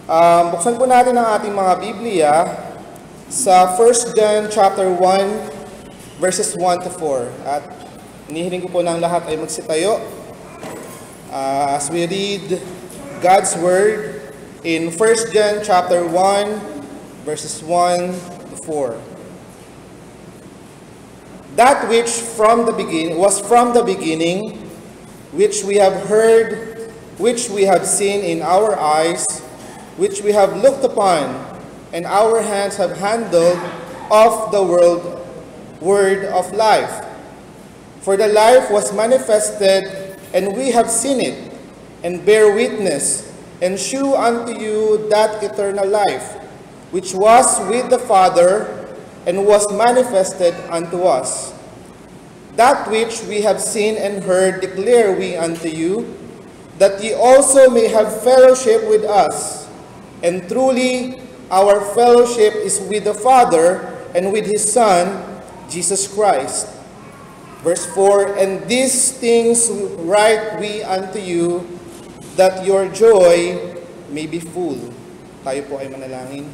Buksan po natin ang ating mga Biblia sa 1 John chapter 1 verses 1 to 4. At inihiling ko po ng lahat ay magsitayo as we read God's Word in 1 John chapter 1 verses 1 to 4. That which was from the beginning, which we have heard, which we have seen in our eyes, which we have looked upon, and our hands have handled of the word of life. For the life was manifested, and we have seen it, and bear witness, and shew unto you that eternal life, which was with the Father, and was manifested unto us. That which we have seen and heard declare we unto you, that ye also may have fellowship with us. And truly, our fellowship is with the Father and with His Son, Jesus Christ. Verse 4, And these things write we unto you, that your joy may be full. Tayo po ay manalangin.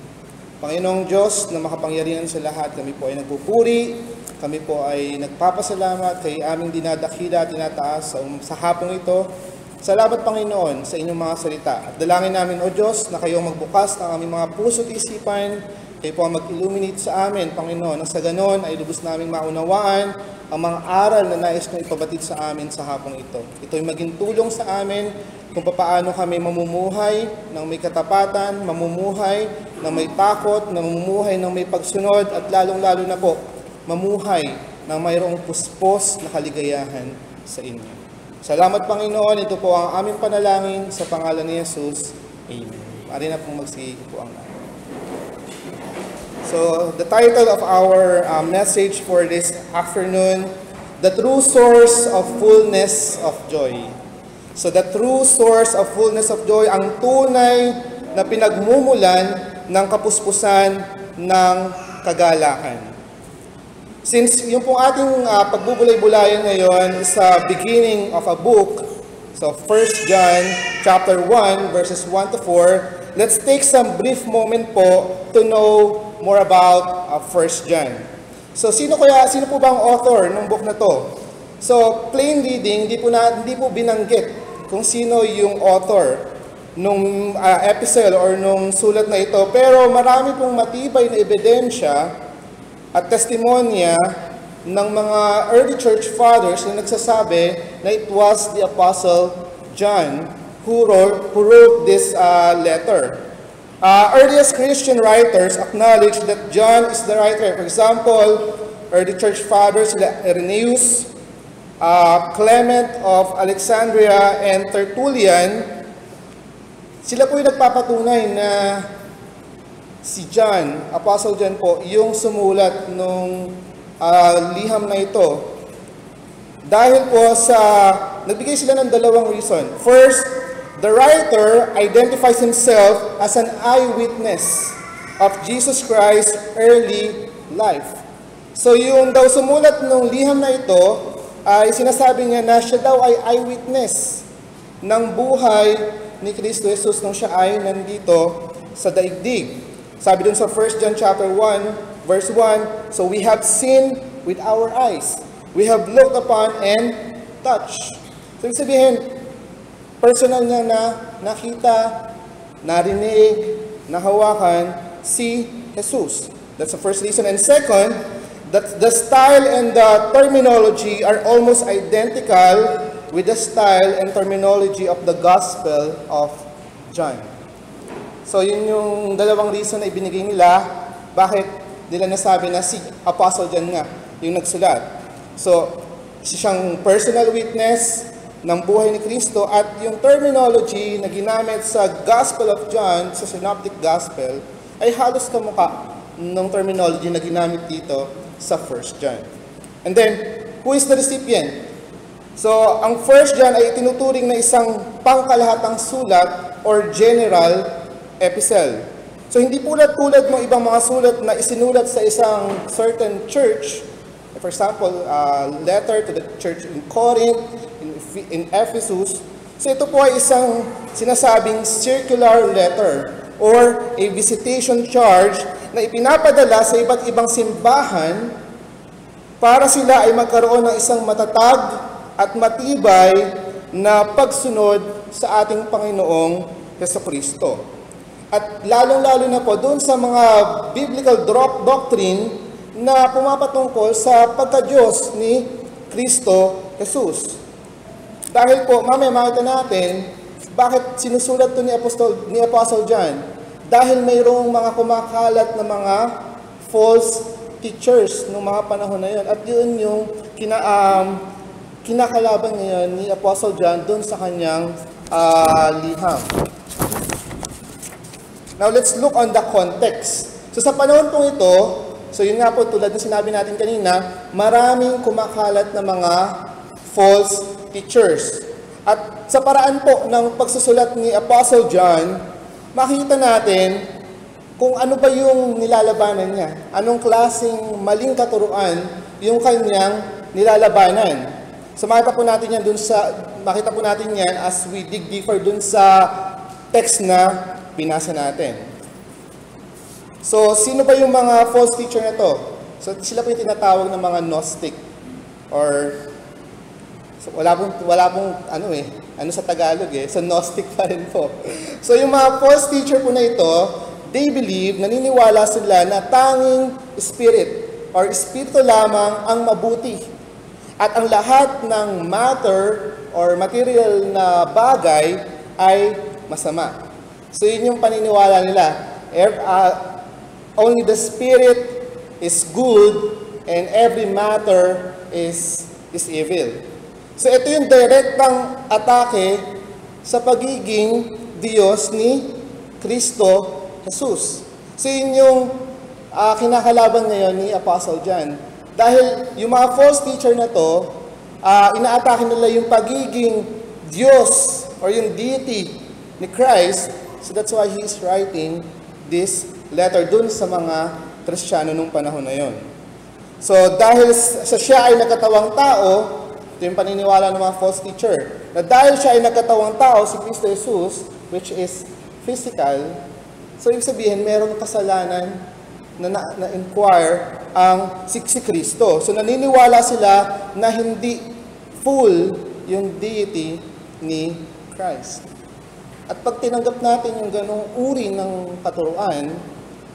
Panginoong Diyos na makapangyarihan sa lahat, kami po ay nagpupuri, kami po ay nagpapasalamat kay aming dinadakila at tinataas sa hapong ito. Salamat, Panginoon, sa inyong mga salita. At dalangin namin, O Diyos, na kayong magbukas ng aming mga puso at isipan, kayo po ang mag-illuminate sa amin, Panginoon, na sa ganon ay lubos namin maunawaan ang mga aral na nais na ipabatid sa amin sa hapong ito. Ito'y maging tulong sa amin kung paano kami mamumuhay ng may katapatan, mamumuhay ng may takot, mamumuhay ng may pagsunod, at lalong-lalo na po, mamuhay ng mayroong puspos na kaligayahan sa inyo. Salamat, Panginoon. Ito po ang aming panalangin sa pangalan ni Jesus. Amen. Maaari na pong magsige po ang namin. So, the title of our message for this afternoon, The True Source of Fullness of Joy. So, the true source of fullness of joy, ang tunay na pinagmumulan ng kapuspusan ng kagalakan. Since yung pong ating pagbubulay-bulayan ngayon sa beginning of a book, so 1 John chapter 1 verses 1 to 4, let's take some brief moment po to know more about 1 John. So sino po ba ang author ng book na to? So plain reading, hindi po binanggit kung sino yung author nung epistle or nung sulat na ito, pero marami pong matibay na ebidensya at testimonya ng mga early church fathers na nagsasabi na it was the Apostle John who wrote this letter. Earliest Christian writers acknowledge that John is the writer. For example, early church fathers like Irenaeus, Clement of Alexandria, and Tertullian, sila po yung nagpapatunay na si John, Apostle John po, yung sumulat nung liham na ito. Dahil po nagbigay sila ng dalawang reason. First, the writer identifies himself as an eyewitness of Jesus Christ's early life. So yung daw sumulat nung liham na ito, ay sinasabi niya na siya daw ay eyewitness ng buhay ni Kristo Jesus nung siya ay nandito sa daigdig. Sabi dun sa 1 John chapter 1, verse 1, So we have seen with our eyes, we have looked upon and touched. So ibig sabihin, personal niya na nakita, narinig, nahawakan si Jesus. That's the first reason. And second, that the style and the terminology are almost identical with the style and terminology of the Gospel of John. So yun yung dalawang reason na ibinigay nila bakit nila nasabi na si Apostle John nga yung nagsulat. So siyang personal witness ng buhay ni Kristo at yung terminology na ginamit sa Gospel of John, sa Synoptic Gospel, ay halos kamukha ng terminology na ginamit dito sa 1 John. And then, who is the recipient? So ang 1 John ay tinuturing na isang pangkalahatang sulat or general epistle. So hindi tulad ng ibang mga sulat na isinulat sa isang certain church. For example, letter to the church in Corinth, in Ephesus. So ito po ay isang sinasabing circular letter or a visitation charge na ipinapadala sa iba't ibang simbahan para sila ay magkaroon ng isang matatag at matibay na pagsunod sa ating Panginoong Jesucristo. At lalong-lalo na po doon sa mga biblical doctrine na pumapatungkol sa pagka-Diyos ni Kristo Jesus. Dahil po, mamaya makita natin, bakit sinusulat ito ni Apostle John? Dahil mayroong mga kumakalat na mga false teachers noong mga panahon na yun. At yun yung kinakalaban ngayon ni Apostle John doon sa kanyang liham. Now, let's look on the context. So, sa panahon pong ito, so yun nga po, tulad ng sinabi natin kanina, maraming kumakalat na mga false teachers. At sa paraan po ng pagsusulat ni Apostle John, makita natin kung ano ba yung nilalabanan niya. Anong klaseng maling katuruan yung kanyang nilalabanan. So makita po natin yan as we dig deeper dun sa text na binasa natin. So sino ba yung mga false teacher na to? So sila po yung tinatawag ng mga Gnostic or so, wala pong ano sa Tagalog so Gnostic pa rin po. So yung mga false teacher po na ito, they believe, naniniwala sila na tanging spirit or espiritu lamang ang mabuti. At ang lahat ng matter or material na bagay ay masama. So yun yung paniniwala nila. Only the spirit is good and every matter is evil. So ito yung direktang atake sa pagiging Diyos ni Kristo Jesus. So yun yung kinakalaban ngayon ni Apostle John. Dahil yung mga false teacher na to, inaatake nila yung pagiging Diyos or yung deity ni Christ. So that's why he is writing this letter dun sa mga Kristiyano nung panahon na yon. So dahil sa siya ay nagkatawang tao, ito yung paniniwala ng mga false teacher, na dahil siya ay nagkatawang tao, si Kristo Jesus, which is physical, so ibig sabihin, merong kasalanan na-inquire ang si Kristo. So naniniwala sila na hindi full yung deity ni Christ. At pag tinanggap natin yung ganong uri ng katuruan,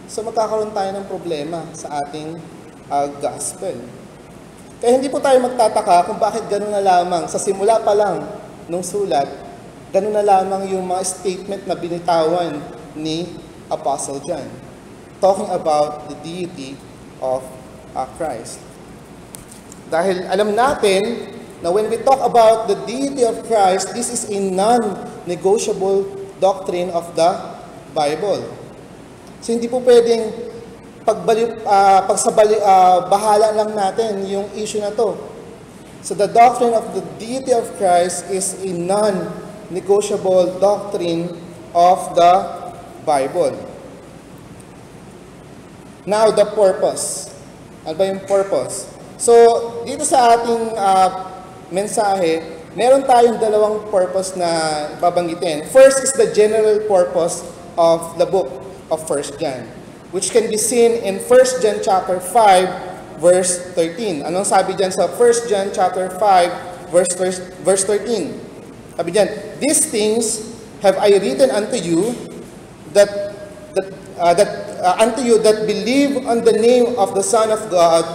so magkakaroon tayo ng problema sa ating gospel. Kaya hindi po tayo magtataka kung bakit gano'n na lamang, sa simula pa lang nung sulat, gano'n na lamang yung mga statement na binitawan ni Apostle John, talking about the deity of Christ. Dahil alam natin na when we talk about the deity of Christ, this is a non-negotiable doctrine of the Bible. So hindi po pwedeng bahala lang natin yung issue na to. So the doctrine of the deity of Christ is a non-negotiable doctrine of the Bible. Now, the purpose. Ano ba yung purpose? So, dito sa ating mensahe, meron tayong dalawang purpose na babanggitin. First is the general purpose of the book of 1 John, which can be seen in 1 John chapter 5, verse 13. Anong sabi dyan sa 1 John chapter 5, verse 13? Sabi dyan, "These things have I written unto you that believe on the name of the Son of God,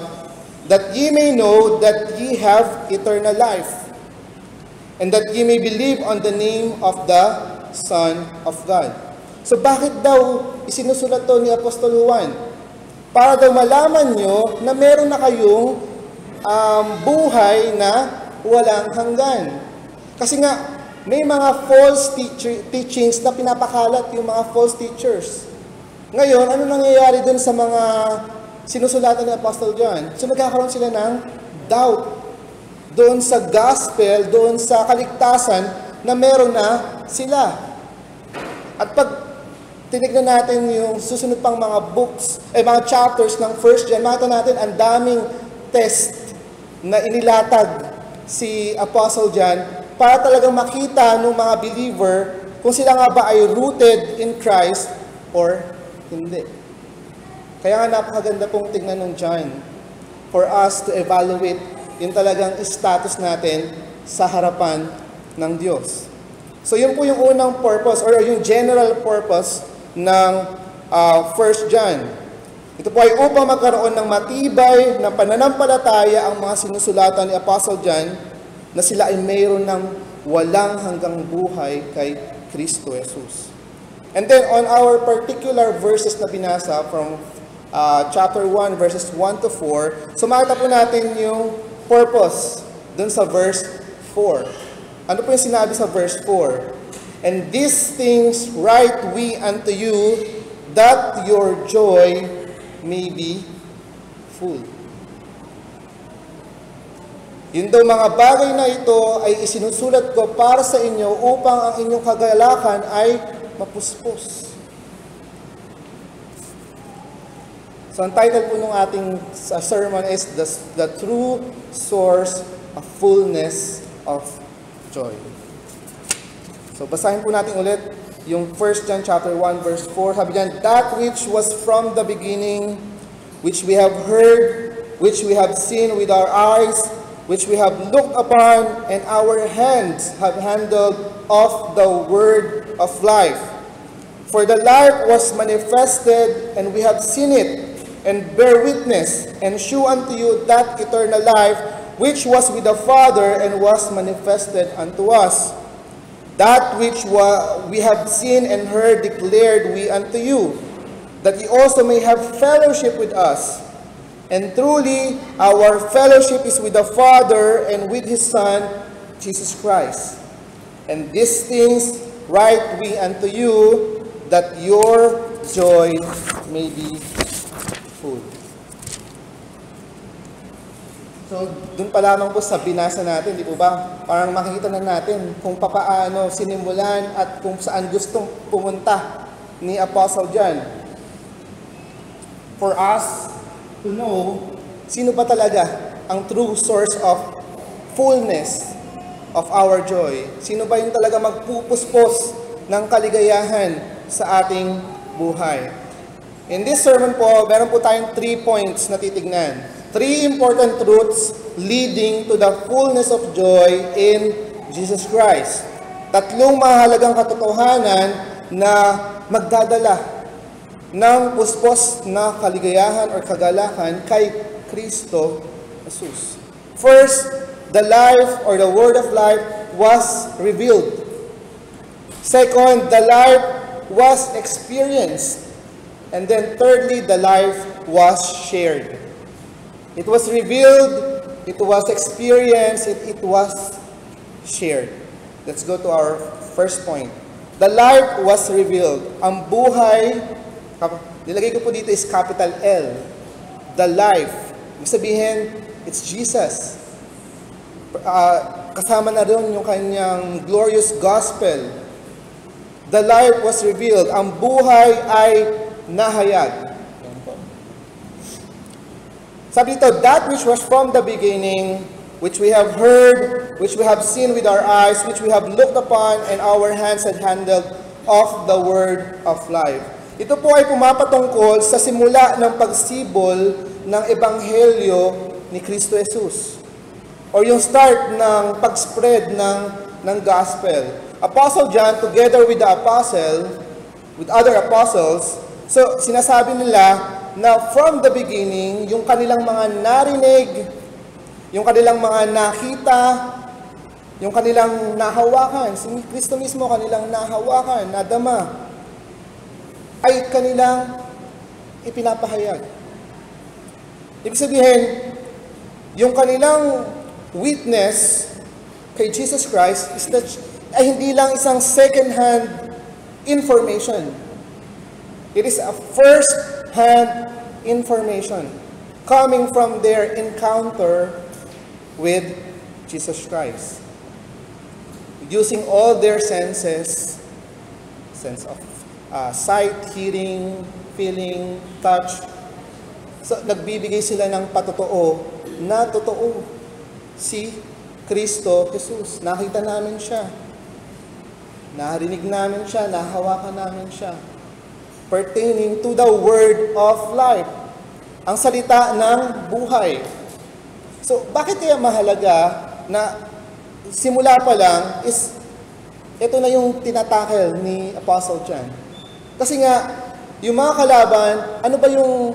that ye may know that ye have eternal life, and that ye may believe on the name of the Son of God." So bakit daw isinusulat to ni Apostol Juan? Para daw malaman nyo na meron na kayong buhay na walang hanggan. Kasi nga, may mga false teachings na pinapakalat yung mga false teachers. Ngayon, ano nangyayari dun sa mga sinusulatan ni Apostle John? So nagkakaroon sila ng doubt doon sa gospel, doon sa kaligtasan na meron na sila. At pag tinignan natin yung susunod pang mga books, mga chapters ng 1 John, makita natin ang daming test na inilatag si Apostle John para talagang makita ng mga believer kung sila nga ba ay rooted in Christ or hindi. Kaya nga napakaganda pong tingnan ng John for us to evaluate yung talagang status natin sa harapan ng Diyos. So yun po yung unang purpose or yung general purpose ng 1 John. Ito po ay upang magkaroon ng matibay na pananampalataya ang mga sinusulatan ni Apostle John na sila ay mayroon ng walang hanggang buhay kay Kristo Jesus. And then on our particular verses na binasa from chapter 1 verses 1 to 4, so makita po natin yung purpose dun sa verse 4. Ano po yung sinabi sa verse 4? And these things write we unto you, that your joy may be full. Yun daw mga bagay na ito ay isinusulat ko para sa inyo upang ang inyong kagalakan ay mapuspos. So ang title po ng ating sermon is The True Source of Fullness of Joy. So basahin po natin ulit yung 1 John chapter 1 verse 4. Sabi diyan, that which was from the beginning, which we have heard, which we have seen with our eyes, which we have looked upon, and our hands have handled of the word of life. For the life was manifested, and we have seen it, and bear witness, and shew unto you that eternal life, which was with the Father, and was manifested unto us. That which we have seen and heard declared we unto you, that ye also may have fellowship with us. And truly, our fellowship is with the Father and with His Son, Jesus Christ. And these things write we unto you, that your joy may be full. So, dun pa lamang po sa binasa natin, di po ba? Parang makikita na natin kung papaano sinimulan at kung saan gustong pumunta ni Apostle John. For us to know, sino ba talaga ang true source of fullness of our joy? Sino ba yung talaga magpupuspos ng kaligayahan sa ating buhay? In this sermon po, meron po tayong 3 points na titignan. 3 important truths leading to the fullness of joy in Jesus Christ. 3 mahalagang katotohanan na magdadala ng puspos na kaligayahan or kagalakan kay Kristo Jesus. First, the life or the word of life was revealed. Second, the life was experienced. And then thirdly, the life was shared. It was revealed, it was experienced, it was shared. Let's go to our first point. The life was revealed. Ang buhay, nilagay ko po dito is capital L. The life. Ibig sabihin, it's Jesus. Kasama na rin yung kanyang glorious gospel. The life was revealed. Ang buhay ay nahayag. Sabi dito, that which was from the beginning, which we have heard, which we have seen with our eyes, which we have looked upon, and our hands had handled of the word of life. Ito po ay pumapatungkol sa simula ng pagsibol ng ebanghelyo ni Kristo Jesus. Or yung start ng pag-spread ng gospel. Apostle John, together with the apostle, with other apostles, so sinasabi nila na from the beginning, yung kanilang mga narinig, yung kanilang mga nakita, yung kanilang nahawakan, si Kristo mismo kanilang nahawakan, nadama, ay kanilang ipinapahayag. Ibig sabihin, yung kanilang witness kay Jesus Christ is that ay hindi lang isang second-hand information. It is a first-hand information coming from their encounter with Jesus Christ. Using all their senses, sense of sight, hearing, feeling, touch. So, nagbibigay sila ng patotoo na totoo si Kristo Jesus. Nakita namin siya. Narinig namin siya, nahawakan namin siya. pertaining to the word of life. Ang salita ng buhay. So, bakit kaya mahalaga na simula pa lang is ito na yung tinatakel ni Apostle John? Kasi nga, yung mga kalaban, ano ba yung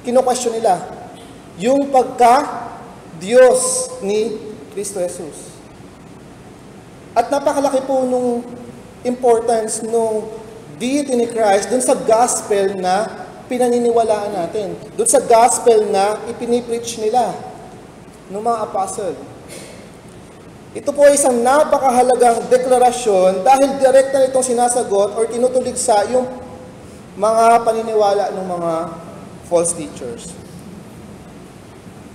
kino-question nila? Yung pagka-Diyos ni Kristo Jesus. At napakalaki po nung importance nung deity ni Christ dun sa gospel na pinaniniwalaan natin. Dun sa gospel na ipinipreach nila ng mga apostle. Ito po ay isang napakahalagang deklarasyon dahil direkta itong sinasagot or tinutuligsa yung mga paniniwala ng mga false teachers.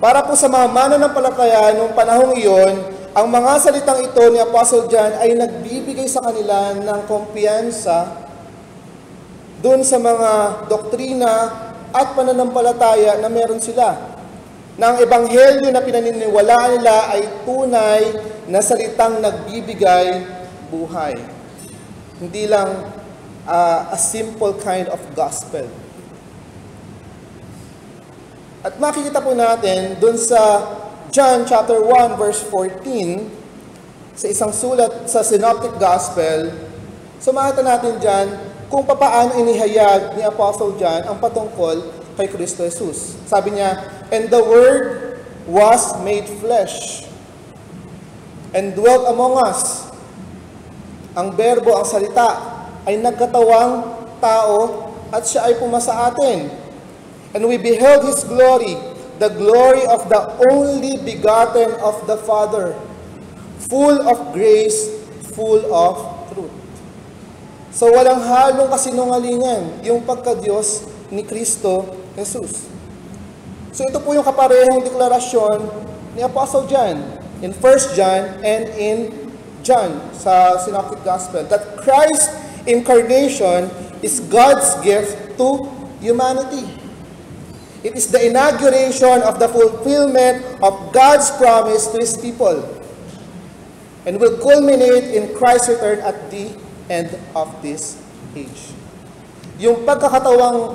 Para po sa mga mananampalataya noong panahong iyon, ang mga salitang ito ni Apostle John ay nagbibigay sa kanila ng kumpiyansa doon sa mga doktrina at pananampalataya na meron sila. Na ang ebanghelyo na pinaniniwalaan nila ay tunay na salitang nagbibigay buhay. Hindi lang a simple kind of gospel. At makikita po natin doon sa John chapter 1 verse 14 sa isang sulat sa Synoptic Gospel. So makita natin dyan kung papaano inihayag ni Apostle John ang patungkol kay Kristo Jesus. Sabi niya, "And the Word was made flesh and dwelt among us." Ang berbo, ang salita, ay nagkatawang tao at siya ay pumasa atin. "And we beheld His glory, the glory of the only begotten of the Father, full of grace, full of truth." So walang halong kasinungalingan yung pagka-Diyos ni Kristo Jesus. So ito po yung kaparehong deklarasyon ni Apostle John in 1 John and in John sa Synoptic Gospel, that Christ's incarnation is God's gift to humanity. It is the inauguration of the fulfillment of God's promise to His people and will culminate in Christ's return at the end of this age. Yung pagkakatawan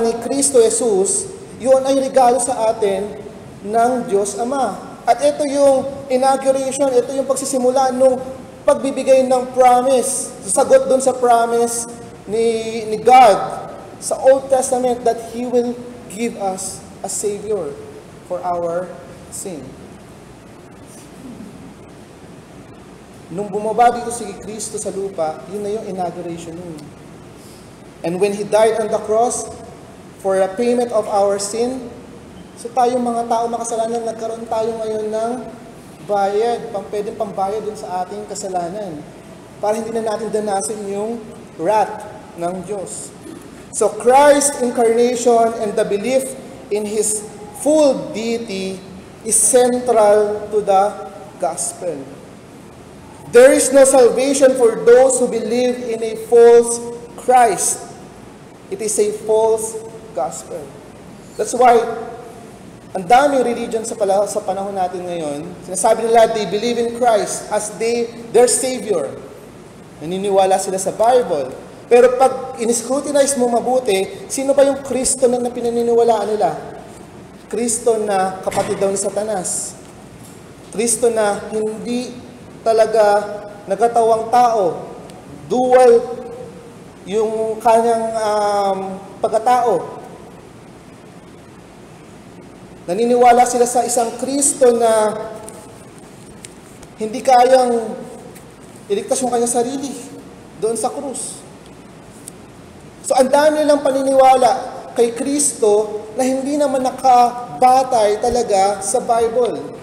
ni Kristo Jesus, yun ay regalo sa atin ng Diyos Ama. At ito yung inauguration, ito yung pagsisimula nung pagbibigay ng promise, sagot dun sa promise ni God sa Old Testament that He will give us a Savior for our sin. Nung bumaba dito si Kristo sa lupa, yun na yung inauguration nun. And when He died on the cross for a payment of our sin, so tayong mga tao makasalanan, nagkaroon tayo ngayon ng bayad, pwedeng pambayad dun sa ating kasalanan. Para hindi na natin danasin yung wrath ng Diyos. So Christ's incarnation and the belief in His full deity is central to the gospel. There is no salvation for those who believe in a false Christ. It is a false gospel. That's why ang daming religion sa panahon natin ngayon, sinasabi nila they believe in Christ as their Savior. Naniniwala sila sa Bible. Pero pag in-scrutinize mo mabuti, sino ba yung Kristo na pinaniniwalaan nila? Kristo na kapatid daw ni Satanas. Kristo na hindi talaga nagkatawang tao. Dual yung kanyang pagkatao. Naniniwala sila sa isang Kristo na hindi kayang iligtas yung kanyang sarili doon sa krus. So, ang dami nilang paniniwala kay Kristo na hindi naman nakabatay talaga sa Bible.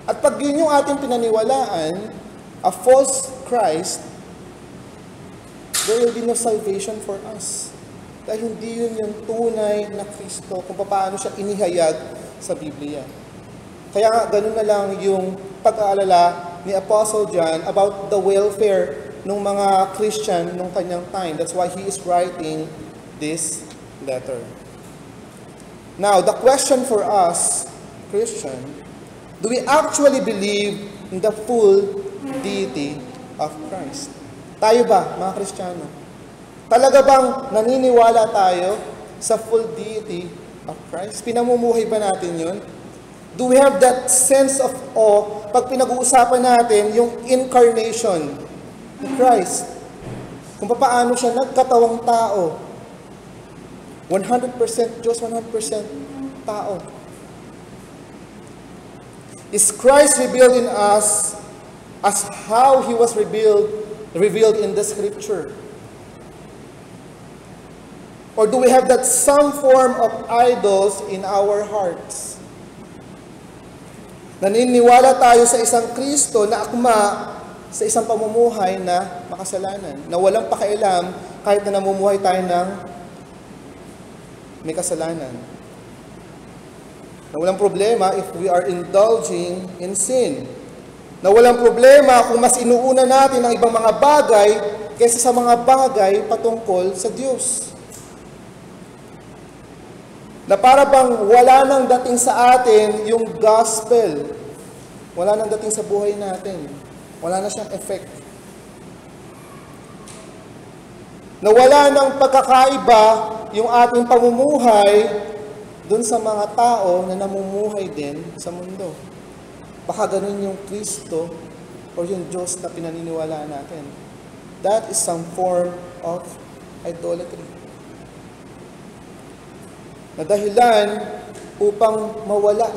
At pag yun yung ating pinaniwalaan, a false Christ, there will be no salvation for us. Dahil hindi yun yung tunay na Kristo kung paano siya inihayag sa Biblia. Kaya nga, ganun na lang yung pag-aalala ni Apostle John about the welfare ng mga Christian nung kanyang time. That's why he is writing this letter. Now, the question for us, Christian, do we actually believe in the full deity of Christ? Tayo ba, mga Kristiyano? Talaga bang naniniwala tayo sa full deity of Christ? Pinamumuhay ba natin yun? Do we have that sense of awe pag pinag-uusapan natin yung incarnation ni Christ? Kung paano siya nagkatawang tao. 100% Diyos, 100% tao. Is Christ revealed in us as how He was revealed in the Scripture? Or do we have that some form of idols in our hearts? Naniniwala tayo sa isang Kristo na akma sa isang pamumuhay na makasalanan, na walang pakialam kahit na namumuhay tayo ng may kasalanan. Na walang problema if we are indulging in sin. Na walang problema kung mas inuuna natin ang ibang mga bagay kaysa sa mga bagay patungkol sa Diyos. Na para bang wala nang dating sa atin yung gospel. Wala nang dating sa buhay natin. Wala na siyang effect. Na wala nang pagkakaiba yung ating pamumuhay dun sa mga tao na namumuhay din sa mundo. Baka ganun yung Kristo o yung Diyos na pinaniniwalaan natin. That is some form of idolatry. Na dahilan upang mawala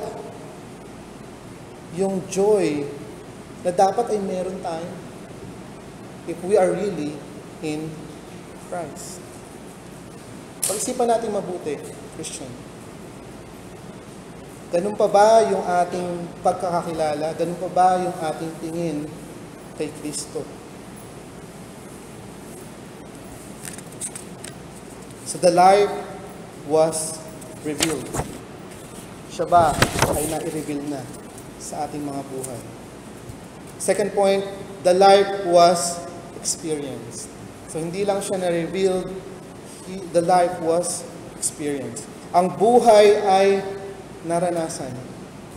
yung joy na dapat ay meron tayo if we are really in Christ. Pag-isipan natin mabuti, Christian. Ganun pa ba yung ating pagkakakilala? Ganun pa ba yung ating tingin kay Kristo? So the life was revealed. Siya ba ay na-reveal na sa ating mga buhay? Second point, the life was experienced. So hindi lang siya na-revealed, the life was experienced. Ang buhay ay naranasan.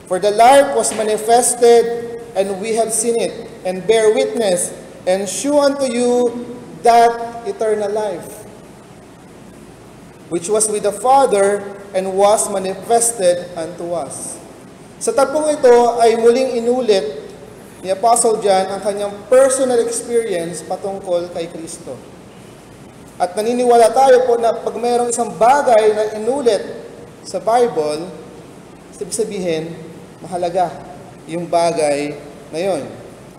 For the life was manifested, and we have seen it, and bear witness, and shew unto you that eternal life, which was with the Father, and was manifested unto us. Sa tatlong ito ay muling inulit ni Apostle John ang kanyang personal experience patungkol kay Kristo. At naniniwala tayo po na pag mayroong isang bagay na inulit sa Bible, ibig sabihin, mahalaga yung bagay na yon.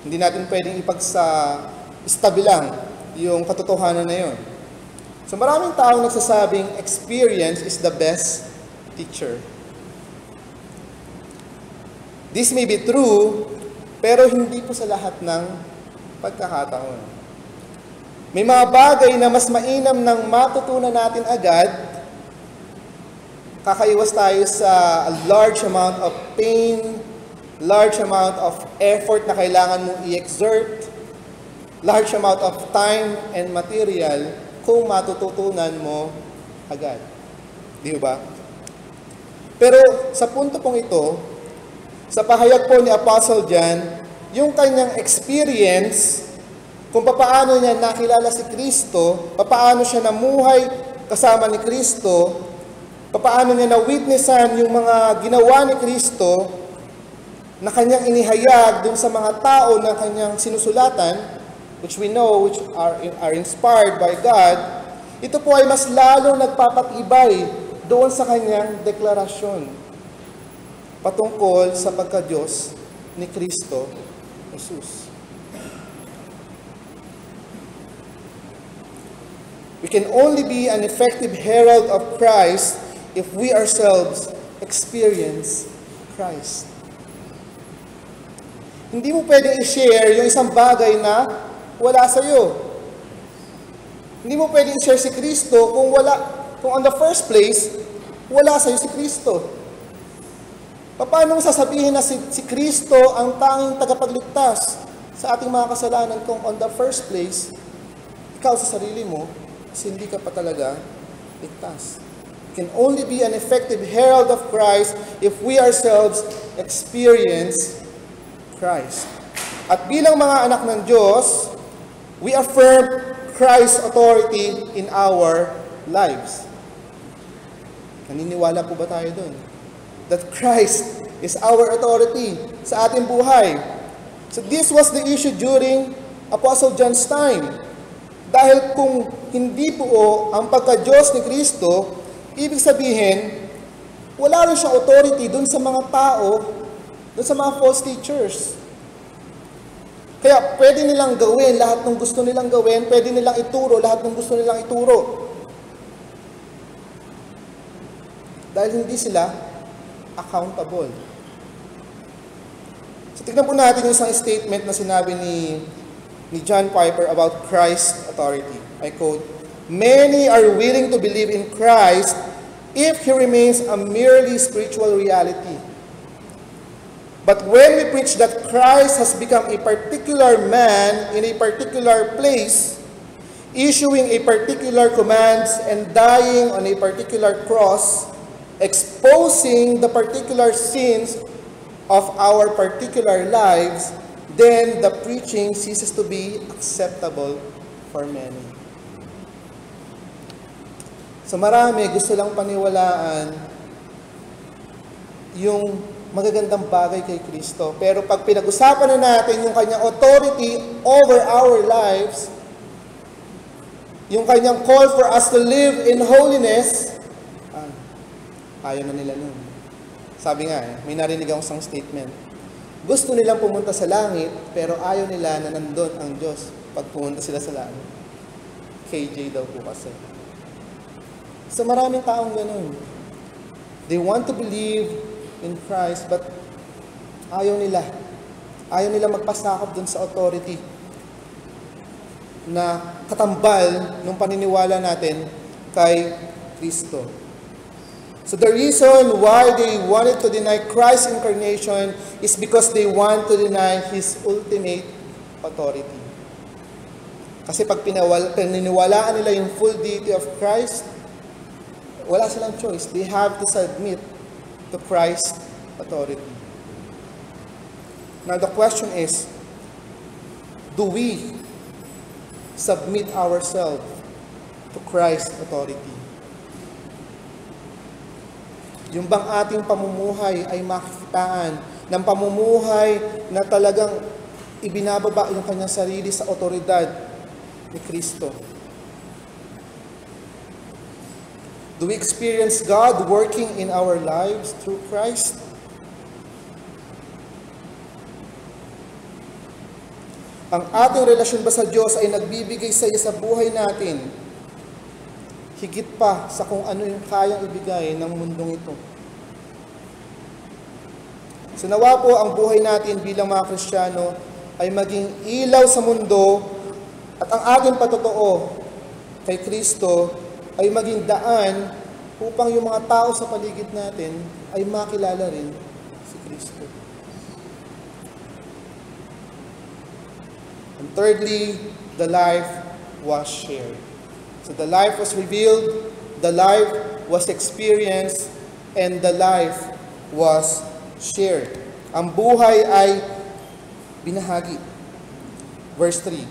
Hindi natin pwedeng ipagsa-istabilang yung katotohanan na yon. So maraming taong nagsasabing experience is the best teacher. This may be true, pero hindi po sa lahat ng pagkakataon. May mga bagay na mas mainam nang matutunan natin agad, kakaiwas tayo sa a large amount of pain, large amount of effort na kailangan mong i-exert, large amount of time and material kung matututunan mo agad. Di ba? Pero sa punto pong ito, sa pahayag po ni Apostle John, yung kanyang experience, kung paano niya nakilala si Kristo, paano siya namuhay kasama ni Kristo, paano niya na-witnessan yung mga ginawa ni Kristo na kanyang inihayag dun sa mga tao na kanyang sinusulatan, which we know, which are inspired by God, ito po ay mas lalong nagpapatibay doon sa kanyang deklarasyon patungkol sa pagka-Diyos ni Kristo Jesus. We can only be an effective herald of Christ if we ourselves experience Christ. Hindi mo pwedeng i-share yung isang bagay na wala sa iyo. Hindi mo pwedeng i-share si Kristo kung on the first place, wala sa iyo si Kristo. Paano mo sasabihin na si Kristo ang tanging tagapagligtas sa ating mga kasalanan kung on the first place, ikaw sa sarili mo, hindi ka pa talaga ligtas? We can only be an effective herald of Christ if we ourselves experience Christ. At bilang mga anak ng Diyos, we affirm Christ's authority in our lives. Naniniwala po ba tayo dun? That Christ is our authority sa ating buhay. So this was the issue during Apostle John's time. Dahil kung hindi po ang pagka-Diyos ni Kristo, ibig sabihin, wala rin siyang authority dun sa mga tao, dun sa mga false teachers. Kaya pwede nilang gawin lahat ng gusto nilang gawin, pwede nilang ituro lahat ng gusto nilang ituro. Dahil hindi sila accountable. So tignan po natin yung isang statement na sinabi ni John Piper about Christ's authority. I quote, "Many are willing to believe in Christ if He remains a merely spiritual reality. But when we preach that Christ has become a particular man in a particular place, issuing a particular commands and dying on a particular cross, exposing the particular sins of our particular lives, then the preaching ceases to be acceptable for many." So marami gusto lang paniwalaan yung magagandang bagay kay Kristo. Pero pag pinag-usapan na natin yung kanyang authority over our lives, yung kanyang call for us to live in holiness, ayaw na nila nun. Sabi nga, may narinig akong isang statement. Gusto nilang pumunta sa langit, pero ayaw nila na nandun ang Diyos pag pumunta sila sa langit. KJ daw po kasi. So maraming taong ganun. They want to believe in Christ, but ayaw nila. Ayaw nila magpasakop dun sa authority na katambal ng paniniwala natin kay Kristo. So the reason why they wanted to deny Christ's incarnation is because they want to deny His ultimate authority. Kasi pag pininiwalaan nila yung full deity of Christ, wala silang choice. They have to submit to Christ's authority. Now the question is, do we submit ourselves to Christ's authority? Yung bang ating pamumuhay ay makikitaan ng pamumuhay na talagang ibinababa yung kanyang sarili sa otoridad ni Kristo? Do we experience God working in our lives through Christ? Ang ating relasyon ba sa Diyos ay nagbibigay sa iyo sa buhay natin higit pa sa kung ano yung kayang ibigay ng mundong ito? So nawa po ang buhay natin bilang mga Kristiyano ay maging ilaw sa mundo at ang ating patotoo kay Kristo ay maging daan upang yung mga tao sa paligid natin ay makilala rin si Kristo. And thirdly, the life was shared. So the life was revealed, the life was experienced, and the life was shared. Ang buhay ay binahagi. Verse 3,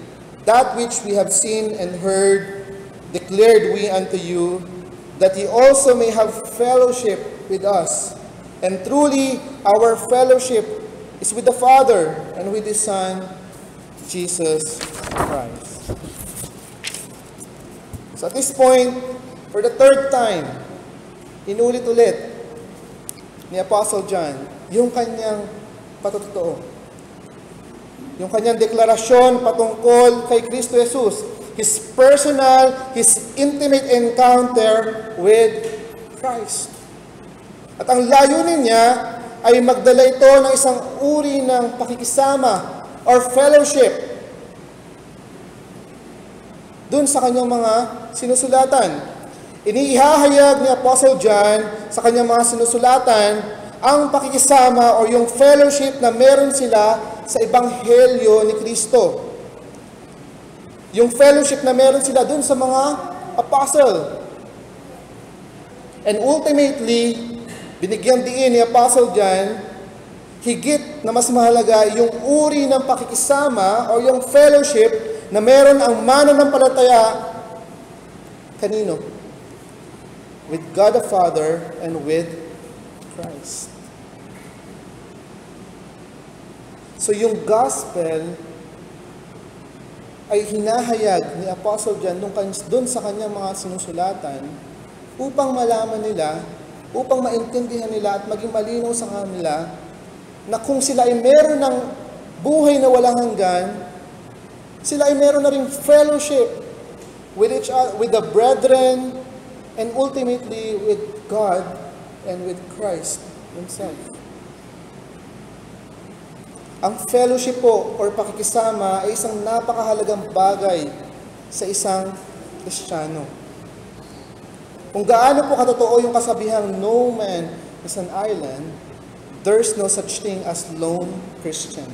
"That which we have seen and heard, declared we unto you, that ye also may have fellowship with us. And truly, our fellowship is with the Father and with His Son, Jesus Christ." So at this point, for the third time, inulit-ulit ni Apostle John yung kanyang patotoo. Yung kanyang deklarasyon patungkol kay Kristo Jesus. His personal, His intimate encounter with Christ. At ang layunin niya ay magdala ito ng isang uri ng pakikisama or fellowship dun sa kanyang mga sinusulatan. Iniihahayag ni Apostle John sa kanyang mga sinusulatan ang pakikisama o yung fellowship na meron sila sa Ebanghelyo ni Kristo. Yung fellowship na meron sila dun sa mga apostle. And ultimately, binigyan diin ni Apostle John, higit na mas mahalaga yung uri ng pakikisama o yung fellowship na meron ang mananampalataya kanino? With God the Father and with Christ. So yung gospel ay hinahayag ni Apostle John doon sa kanyang mga sinusulatan upang malaman nila, upang maintindihan nila at maging malinaw sa kanila na kung sila ay meron ng buhay na walang hanggan, sila ay meron na ring fellowship with each other, with the brethren, and ultimately with God and with Christ Himself. Ang fellowship po or pakikisama ay isang napakahalagang bagay sa isang Kristiyano. Kung gaano po katotoo yung kasabihang no man is an island, there's no such thing as lone Christian.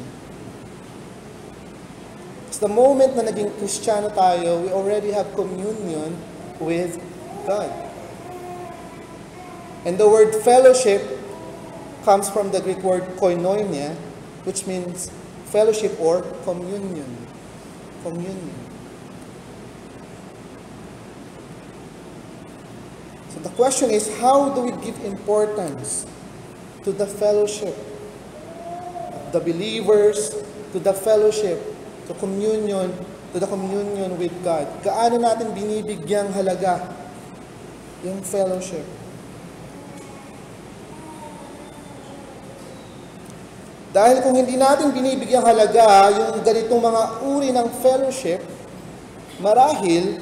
Because the moment na naging Kristiyano tayo, we already have communion with God. And the word fellowship comes from the Greek word koinonia, which means fellowship or communion. Communion. So the question is, how do we give importance to the fellowship of the believers, to the fellowship, to communion, to the communion with God? Gaano natin binibigyang halaga yung fellowship? Dahil kung hindi natin binibigyang halaga yung ganitong mga uri ng fellowship, marahil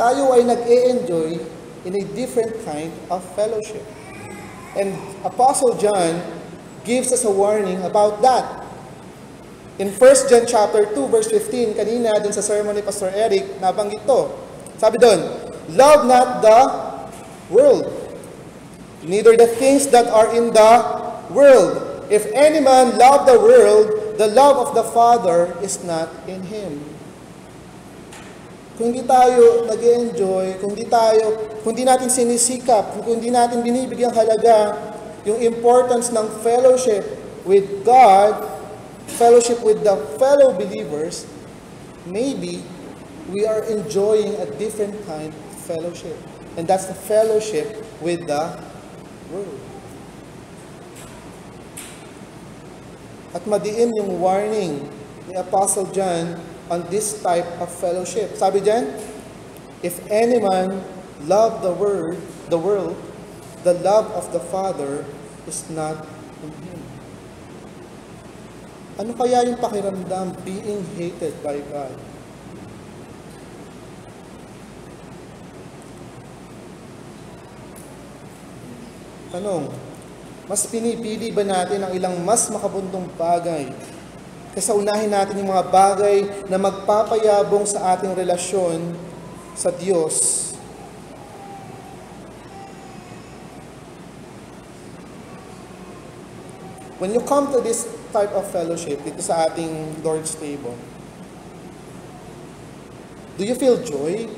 tayo ay nag-e-enjoy in a different kind of fellowship. And Apostle John gives us a warning about that. In 1 John chapter 2 verse 15, kanina dun sa sermon ni Pastor Eric, nabanggit to. Sabi doon, love not the world, neither the things that are in the world. If any man love the world, the love of the Father is not in him. Kung hindi tayo nag-enjoy, kung hindi natin sinisikap, kung hindi natin binibigyang halaga yung importance ng fellowship with God, fellowship with the fellow believers, maybe we are enjoying a different kind of fellowship. And that's the fellowship with the world. At madiin yung warning ni Apostle John on this type of fellowship. Sabi diyan, if any man love the world, the love of the Father is not in him. Ano kaya yung pakiramdam being hated by God? Tanong, mas pinipili ba natin ang ilang mas makabundong bagay kaysa unahin natin yung mga bagay na magpapayabong sa ating relasyon sa Diyos? When you come to this type of fellowship, dito sa ating Lord's table, do you feel joy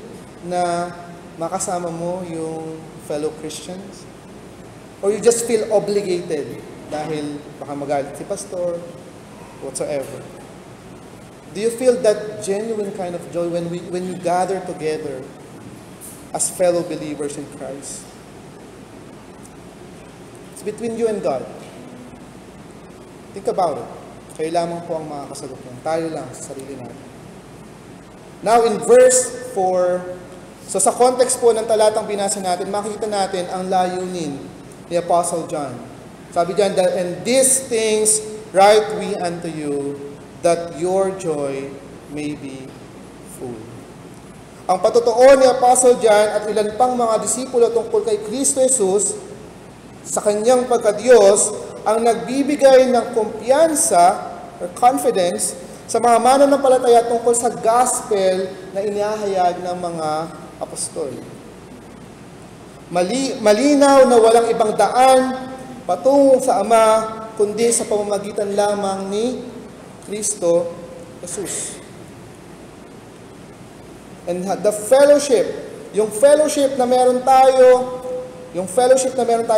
na makasama mo yung fellow Christians? Or you just feel obligated dahil baka magalit si pastor, whatsoever? Do you feel that genuine kind of joy when you gather together as fellow believers in Christ? It's between you and God. Think about it. Kayo lamang po ang makakasagot yan. Tayo lang sa sarili natin. Now in verse 4, so sa context po ng talatang binasa natin, makikita natin ang layunin ni Apostle John. Sabi diyan, and these things write we unto you, that your joy may be full. Ang patotoo ni Apostle John at ilan pang mga disipulo tungkol kay Kristo Jesus sa kanyang pagkadiyos ang nagbibigay ng kumpiyansa or confidence sa mga mananampalataya tungkol sa gospel na inihahayag ng mga apostol. Malinaw na walang ibang daan patungo sa Ama kundi sa pamamagitan lamang ni Kristo Jesus. And the fellowship, yung fellowship na meron tayo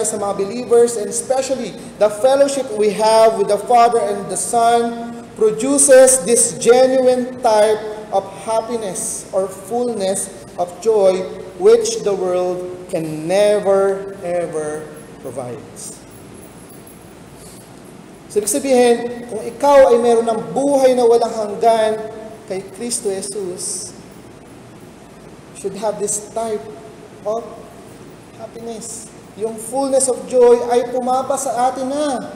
sa mga believers, and especially the fellowship we have with the Father and the Son, produces this genuine type of happiness or fullness of joy which the world can never, ever provide. So, ibig sabihin, kung ikaw ay meron ng buhay na walang hanggan kay Kristo Jesus, should have this type of happiness. Yung fullness of joy ay pumapa sa atin na.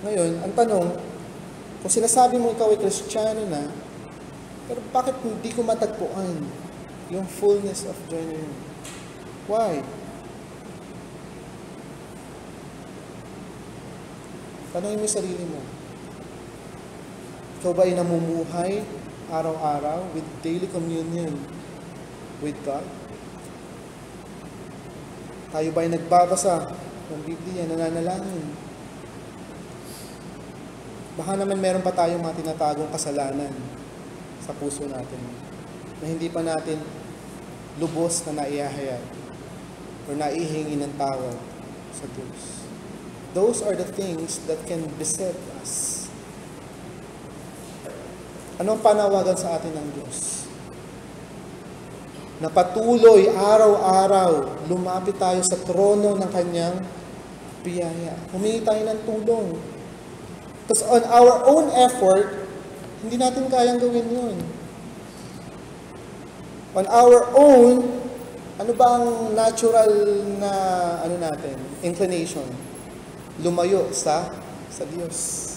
Ngayon, ang tanong, kung sinasabi mo ikaw ay Kristiyano na, pero bakit hindi ko matagpuan yung fullness of joy na yun? Why? Tanungin mo yung sarili mo. Ikaw ba ay namumuhay araw-araw with daily communion with God? Tayo ba ay nagbabasa ng Biblia, nananalangin? Baka naman meron pa tayong mga tinatagong kasalanan sa puso natin na hindi pa natin lubos na naihahayag o naihingi ng tawad sa Diyos. Those are the things that can beset us. Ano ang panawagan sa atin ng Diyos? Na patuloy, araw-araw, lumapit tayo sa trono ng Kanyang biyaya. Humingi tayo ng tulong. Because on our own effort, hindi natin kayang gawin yun. On our own, ano ba ang natural na natin, inclination? Lumayo sa Diyos.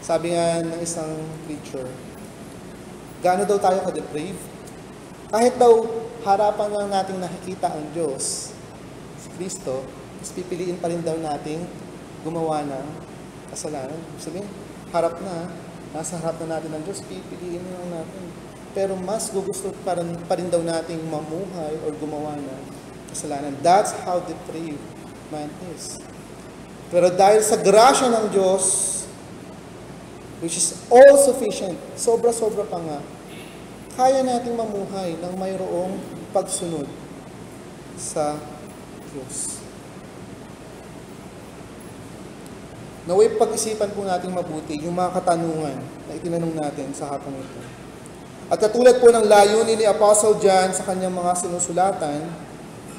Sabi nga ng isang preacher, gaano daw tayo ka-deprave? Kahit daw harapan lang nating nakikita ang Diyos, si Kristo, mas pipiliin pa rin daw nating gumawa ng kasalanan. Sabihin, nasa harap na natin ang Diyos, pipiliin lang natin. Pero mas gugusto pa rin daw nating mamuhay or gumawa ng kasalanan. That's how depraved man is. Pero dahil sa grasya ng Diyos, which is all sufficient, sobra-sobra pa nga, kaya nating mamuhay ng mayroong pagsunod sa Diyos. Naway pag-isipan po natin mabuti yung mga katanungan na itinanong natin sa hapong ito. At katulad po ng layunin ni Apostle John sa kanyang mga sinusulatan,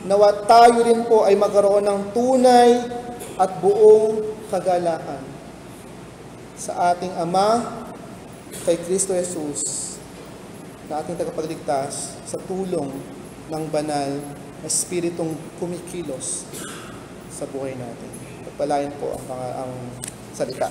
nawa tayo rin po ay magkaroon ng tunay at buong kagalakan sa ating Ama, kay Kristo Jesus, na ating tagapagligtas sa tulong ng banal na Espiritong kumikilos sa buhay natin. Pagpalain po ang salita.